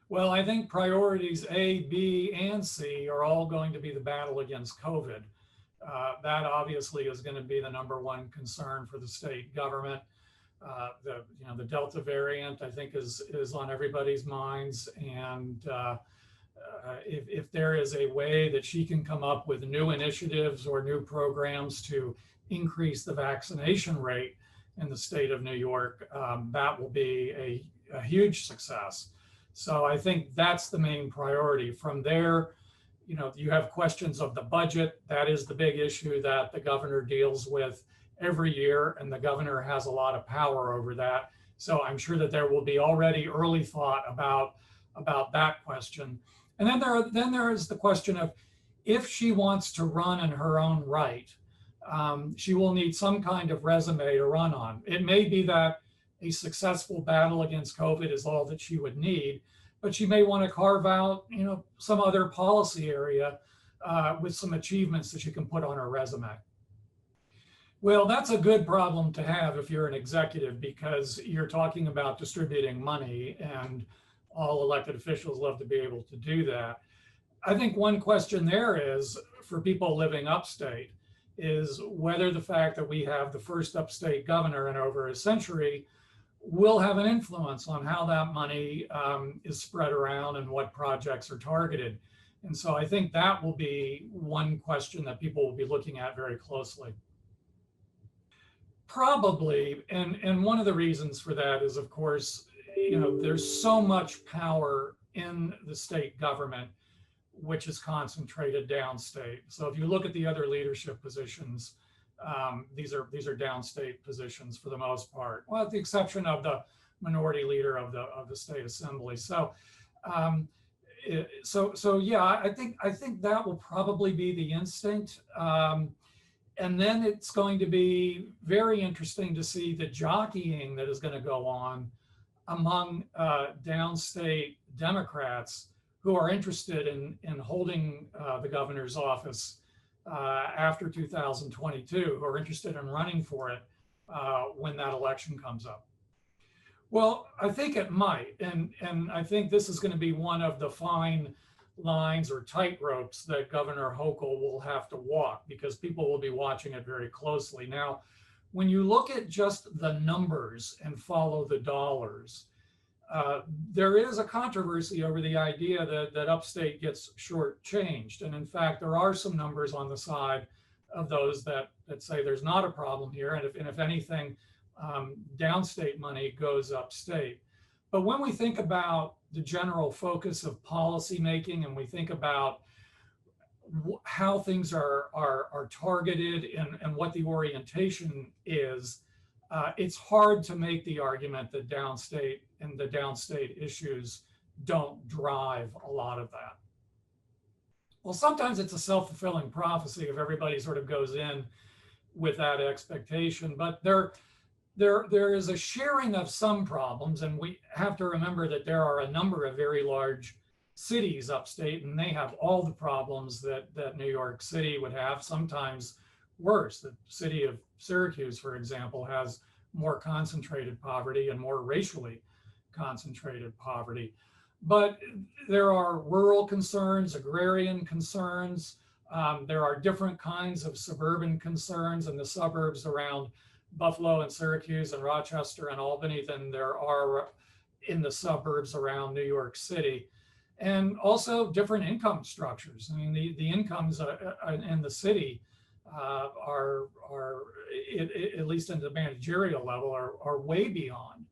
Well, I think priorities A, B, and C are all going to be the battle against COVID. That obviously is going to be the number one concern for the state government. The Delta variant, I think, is on everybody's minds, and if there is a way that she can come up with new initiatives or new programs to increase the vaccination rate in the state of New York, that will be a huge success. So I think that's the main priority. From there, you have questions of the budget. That is the big issue that the governor deals with every year, and the governor has a lot of power over that. So I'm sure that there will be already early thought about that question. And then there is the question of, if she wants to run in her own right, she will need some kind of resume to run on. It may be that a successful battle against COVID is all that she would need, but she may want to carve out, some other policy area with some achievements that she can put on her resume. Well, that's a good problem to have if you're an executive, because you're talking about distributing money, and all elected officials love to be able to do that. I think one question there is, for people living upstate, is whether the fact that we have the first upstate governor in over a century will have an influence on how that money is spread around and what projects are targeted. And so I think that will be one question that people will be looking at very closely. Probably, and one of the reasons for that is, of course, there's so much power in the state government, which is concentrated downstate. So if you look at the other leadership positions, these are downstate positions for the most part, well, with the exception of the minority leader of the state assembly. So yeah, I think that will probably be the instinct. And then it's going to be very interesting to see the jockeying that is going to go on among downstate Democrats who are interested in holding the governor's office after 2022, who are interested in running for it when that election comes up. Well, I think it might, and I think this is going to be one of the fine lines or tight ropes that Governor Hochul will have to walk, because people will be watching it very closely. Now, when you look at just the numbers and follow the dollars, there is a controversy over the idea that upstate gets shortchanged. And in fact, there are some numbers on the side of those that say there's not a problem here. And if anything, downstate money goes upstate. But when we think about the general focus of policymaking, and we think about how things are targeted and what the orientation is, it's hard to make the argument that downstate and the downstate issues don't drive a lot of that. Well, sometimes it's a self-fulfilling prophecy if everybody sort of goes in with that expectation, but there is a sharing of some problems, and we have to remember that there are a number of very large cities upstate, and they have all the problems that New York City would have, sometimes worse. The city of Syracuse, for example, has more concentrated poverty and more racially concentrated poverty. But there are rural concerns, agrarian concerns. There are different kinds of suburban concerns in the suburbs around Buffalo and Syracuse and Rochester and Albany than there are in the suburbs around New York City. And also different income structures. I mean, the incomes in the city are at least in the managerial level, are way beyond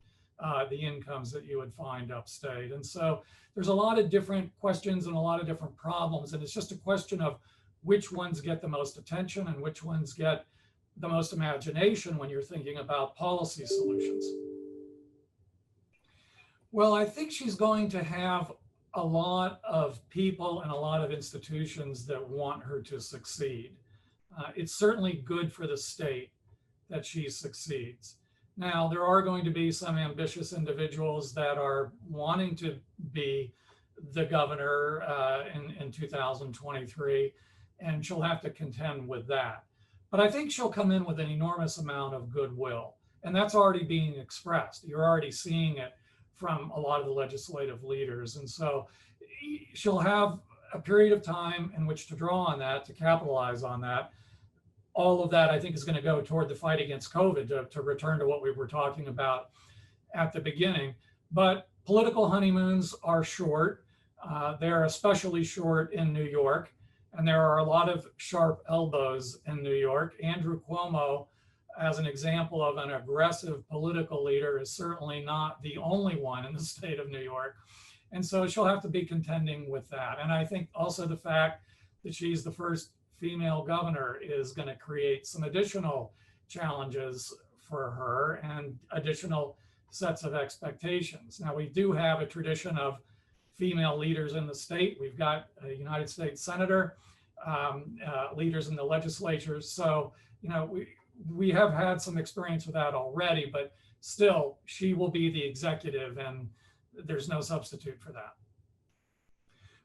the incomes that you would find upstate. And so there's a lot of different questions and a lot of different problems. And it's just a question of which ones get the most attention and which ones get the most imagination when you're thinking about policy solutions. Well, I think she's going to have a lot of people and a lot of institutions that want her to succeed. It's certainly good for the state that she succeeds. Now, there are going to be some ambitious individuals that are wanting to be the governor in 2023, and she'll have to contend with that. But I think she'll come in with an enormous amount of goodwill, and that's already being expressed. You're already seeing it from a lot of the legislative leaders. And so she'll have a period of time in which to draw on that, to capitalize on that. All of that, I think, is going to go toward the fight against COVID, to return to what we were talking about at the beginning. But political honeymoons are short. They're especially short in New York. And there are a lot of sharp elbows in New York. Andrew Cuomo, as an example of an aggressive political leader, is certainly not the only one in the state of New York. And so she'll have to be contending with that. And I think also the fact that she's the first female governor is going to create some additional challenges for her and additional sets of expectations. Now, we do have a tradition of female leaders in the state. We've got a United States senator, leaders in the legislature. So, we have had some experience with that already, but still, she will be the executive, and there's no substitute for that.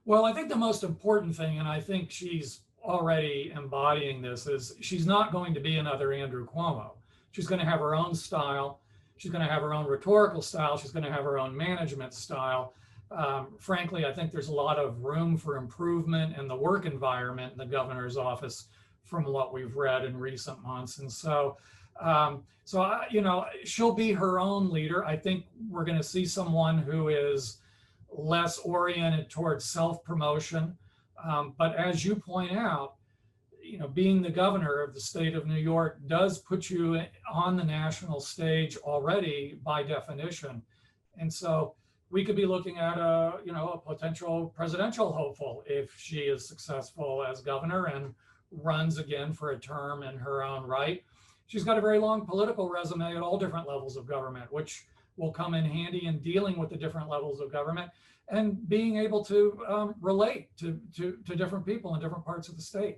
Well, I think the most important thing, and I think she's already embodying this, is she's not going to be another Andrew Cuomo. She's going to have her own style. She's going to have her own rhetorical style. She's going to have her own management style. Frankly, I think there's a lot of room for improvement in the work environment in the governor's office from what we've read in recent months. And so, she'll be her own leader. I think we're going to see someone who is less oriented towards self-promotion. But as you point out, being the governor of the state of New York does put you on the national stage already by definition. And so we could be looking at a potential presidential hopeful if she is successful as governor and runs again for a term in her own right. She's got a very long political resume at all different levels of government, which will come in handy in dealing with the different levels of government and being able to relate to different people in different parts of the state.